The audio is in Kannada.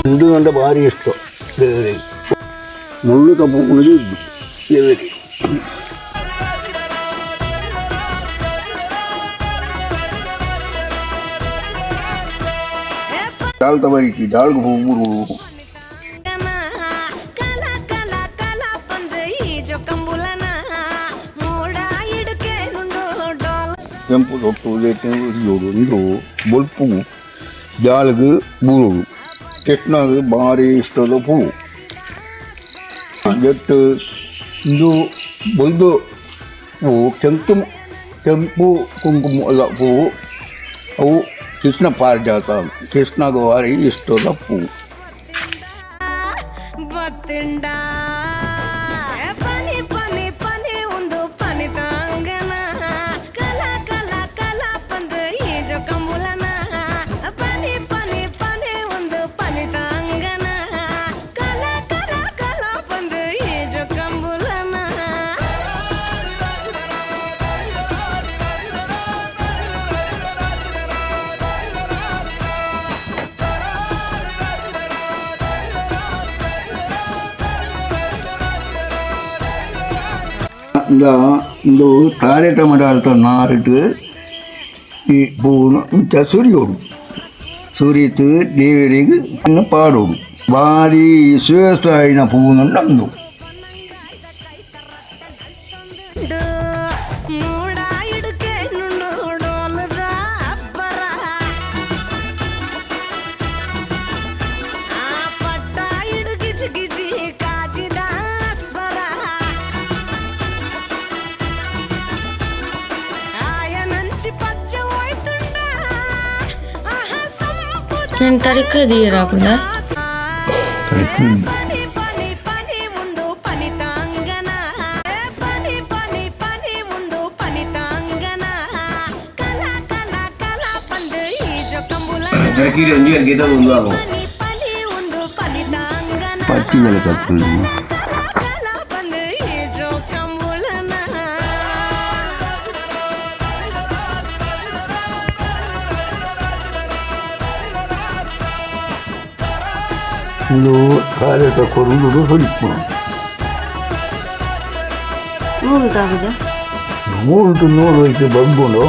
ಇದು ನನ್ನ ಭಾರಿ ಇಷ್ಟ ದೇವರಿಗೆ ಮುಳ್ಳು ತಪ್ಪುವುದು ಇದ್ದು ದೇವರಿಗೆ डाल तबारी की डाल को बुरु ಕೆಂಪು ತೊಟ್ಟು ಜೋಡು ಬೊಲ್ಪು ಜಾಲ್ಗೆ ಬೂರು ಕೆಟ್ನಾಗ ಭಾರಿ ಇಷ್ಟದ ಹೂವು ಜಟ್ಟು ಇದು ಬೊಲ್ದು ಹೂವು ಕೆಂಪು ಕುಂಕುಮ ಅಲ್ಲ ಹೂವು ಅವು ಕೃಷ್ಣ ಪಾರಿಜಾತ ಕೃಷ್ಣಗ ಭಾರಿ ಇಷ್ಟದ ಹೂವು இந்த தாரை தமிழார்த்த நாரிட்டு பூன்னு சுரியோடும் ಸುರಿತು ದೇವರಿಗೆ ಪಾಡೋದು ಭಾರಿ ಶ್ರೇಷ್ಠ ಪೂನು ನಮ್ಮದು నేను తరిక్క తీయరాకుండా పచ్చి వెలకత్తుంది ಇದು ಕಾರ್ಯಕ ಕೊರುವುದು ಸ್ವಲ್ಪ ಮೂರು ನೋಡೋಕೆ ಬಂದ್ಕೊಂಡು